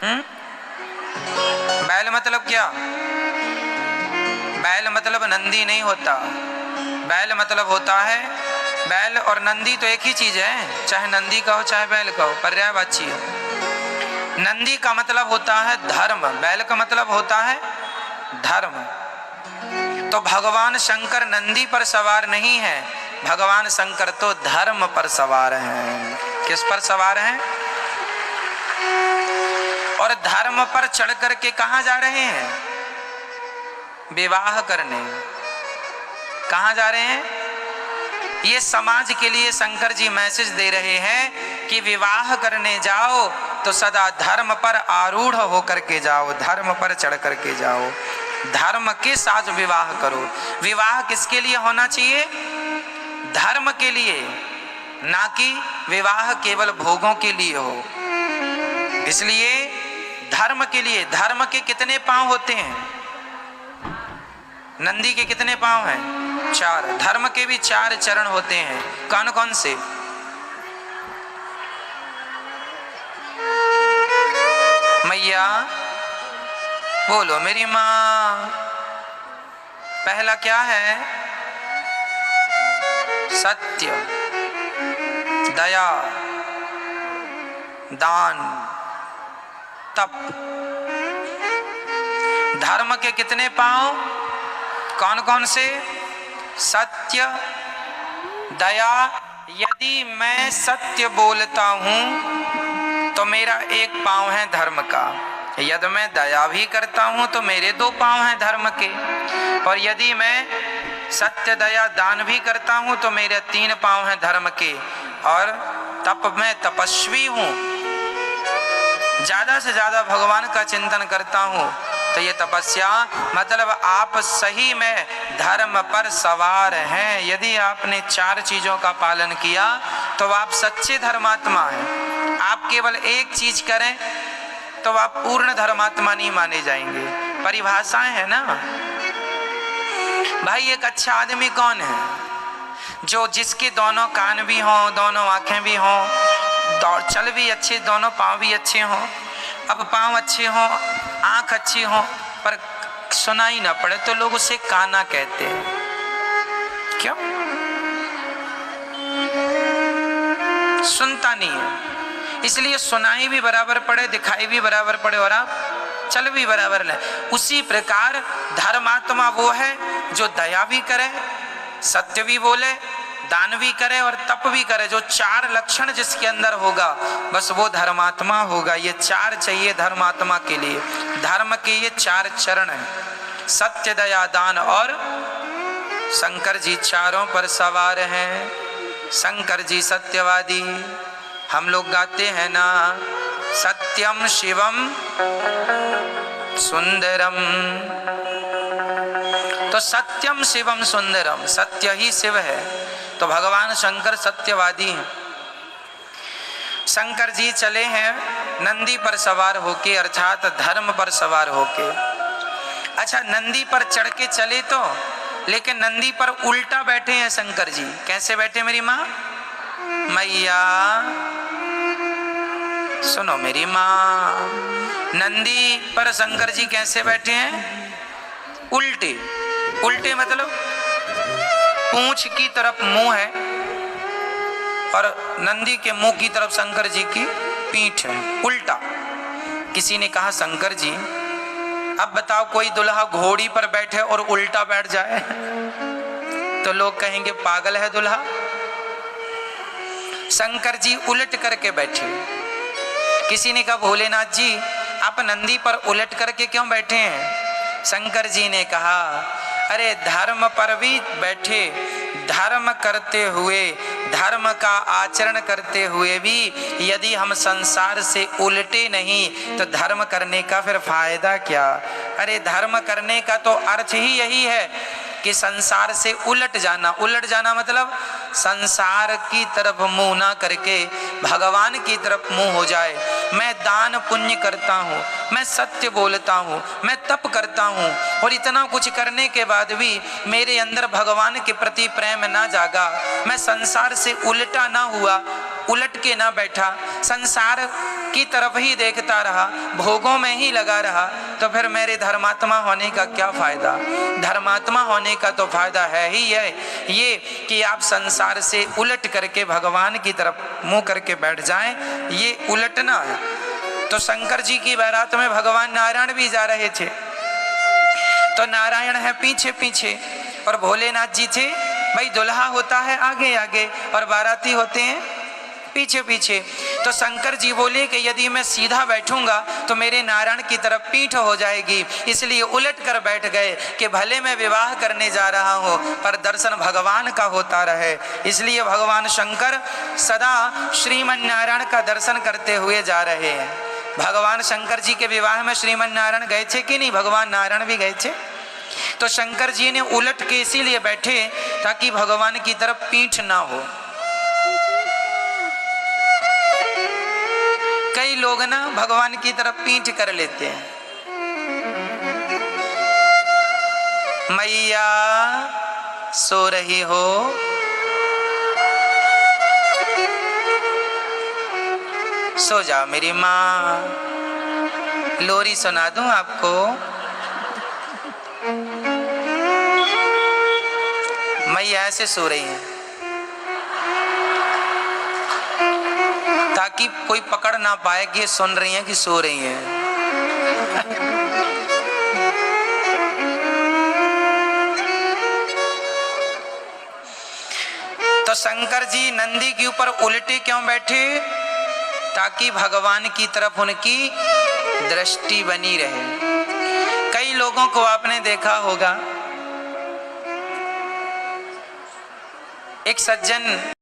बैल मतलब क्या? बैल मतलब नंदी नहीं होता। बैल मतलब होता है, बैल और नंदी तो एक ही चीज है, चाहे नंदी का हो चाहे बैल का हो, पर्यायवाची हो। नंदी का मतलब होता है धर्म, बैल का मतलब होता है धर्म। तो भगवान शंकर नंदी पर सवार नहीं है, भगवान शंकर तो धर्म पर सवार हैं। किस पर सवार हैं? और धर्म पर चढ़ करके कहां जा रहे हैं? विवाह करने। कहां जा रहे हैं? ये समाज के लिए शंकर जी मैसेज दे रहे हैं कि विवाह करने जाओ तो सदा धर्म पर आरूढ़ होकर के जाओ, धर्म पर चढ़ करके जाओ, धर्म के साथ विवाह करो। विवाह किसके लिए होना चाहिए? धर्म के लिए, ना कि विवाह केवल भोगों के लिए हो। इसलिए धर्म के लिए। धर्म के कितने पांव होते हैं? नंदी के कितने पांव हैं? 4। धर्म के भी 4 चरण होते हैं। कौन कौन से? मैया बोलो मेरी माँ। पहला क्या है? सत्य, दया, दान, तप। धर्म के कितने पांव? कौन कौन से? सत्य, दया। यदि मैं सत्य बोलता हूं तो मेरा एक पांव है धर्म का। यदि मैं दया भी करता हूं तो मेरे 2 पांव हैं धर्म के। और यदि मैं सत्य, दया, दान भी करता हूं तो मेरे 3 पांव हैं धर्म के। और तप, मैं तपस्वी हूं, ज्यादा से ज्यादा भगवान का चिंतन करता हूं, तो ये तपस्या मतलब आप सही में धर्म पर सवार हैं। यदि आपने 4 चीजों का पालन किया तो आप सच्चे धर्मात्मा हैं। आप केवल एक चीज करें तो आप पूर्ण धर्मात्मा नहीं माने जाएंगे। परिभाषाएं है ना भाई। एक अच्छा आदमी कौन है? जो जिसके दोनों कान भी हों, दोनों आंखें भी हों, दौड़ चल भी अच्छे, दोनों पांव भी अच्छे हों। अब पांव अच्छे हों, आंख अच्छी हो, पर सुनाई ना पड़े तो लोग उसे काना कहते हैं। क्यों? सुनता नहीं है। इसलिए सुनाई भी बराबर पड़े, दिखाई भी बराबर पड़े और आप चल भी बराबर ले। उसी प्रकार धर्मात्मा वो है जो दया भी करे, सत्य भी बोले, दान भी करे और तप भी करे। जो 4 लक्षण जिसके अंदर होगा बस वो धर्मात्मा होगा। ये 4 चाहिए धर्मात्मा के लिए। धर्म के ये 4 चरण हैं, सत्य, दया, दान और शंकर जी चारों पर सवार हैं। शंकर जी सत्यवादी। हम लोग गाते हैं ना, सत्यम शिवम सुंदरम। तो सत्यम शिवम सुंदरम, सत्य ही शिव है। तो भगवान शंकर सत्यवादी हैं। शंकर जी चले हैं नंदी पर सवार होके, अर्थात धर्म पर सवार होके। अच्छा, नंदी पर चढ़ के चले तो, लेकिन नंदी पर उल्टा बैठे हैं शंकर जी। कैसे बैठे मेरी माँ? मैया सुनो मेरी माँ। नंदी पर शंकर जी कैसे बैठे हैं? उल्टे। उल्टे मतलब पूंछ की तरफ मुंह है और नंदी के मुंह की तरफ शंकर जी की पीठ है, उल्टा। किसी ने कहा शंकर जी अब बताओ कोई दुल्हा घोड़ी पर बैठे और उल्टा बैठ जाए तो लोग कहेंगे पागल है दुल्हा। शंकर जी उलट करके बैठे। किसी ने कहा भोलेनाथ जी आप नंदी पर उलट करके क्यों बैठे हैं? शंकर जी ने कहा अरे धर्म पर भी बैठे, धर्म करते हुए, धर्म का आचरण करते हुए भी यदि हम संसार से उलटे नहीं तो धर्म करने का फिर फायदा क्या? अरे धर्म करने का तो अर्थ ही यही है कि संसार से उलट जाना। उलट जाना मतलब संसार की तरफ मुंह ना करके भगवान की तरफ मुंह हो जाए। मैं दान पुण्य करता हूँ, मैं सत्य बोलता हूँ, मैं तप करता हूँ और इतना कुछ करने के बाद भी मेरे अंदर भगवान के प्रति प्रेम ना जागा, मैं संसार से उल्टा ना हुआ, उलट के ना बैठा, संसार की तरफ ही देखता रहा, भोगों में ही लगा रहा, तो फिर मेरे धर्मात्मा होने का क्या फायदा। धर्मात्मा होने का तो फायदा है ही ये कि आप संसार से उलट करके भगवान की तरफ मुंह करके बैठ जाएं, ये उलटना है। तो शंकर जी की बारात में भगवान नारायण भी जा रहे थे, तो नारायण है पीछे पीछे और भोलेनाथ जी थे भाई, दुल्हा होता है आगे आगे और बाराती होते हैं पीछे पीछे। तो शंकर जी बोले कि यदि मैं सीधा बैठूंगा तो मेरे नारायण की तरफ पीठ हो जाएगी, इसलिए उलट कर बैठ गए कि भले मैं विवाह करने जा रहा हूं पर दर्शन भगवान का होता रहे। इसलिए भगवान शंकर सदा श्रीमन नारायण का दर्शन करते हुए जा रहे हैं। भगवान शंकर जी के विवाह में श्रीमन नारायण गए थे कि नहीं? भगवान नारायण भी गए थे। तो शंकर जी ने उलट के इसीलिए बैठे ताकि भगवान की तरफ पीठ ना हो। कई लोग ना भगवान की तरफ पीठ कर लेते हैं। मैया सो रही हो, सो जाओ मेरी माँ, लोरी सुना दूं आपको। मैया ऐसे सो रही है ताकि कोई पकड़ ना पाए कि ये सुन रही हैं कि सो रही हैं। तो शंकर जी नंदी के ऊपर उल्टे क्यों बैठे? ताकि भगवान की तरफ उनकी दृष्टि बनी रहे। कई लोगों को आपने देखा होगा, एक सज्जन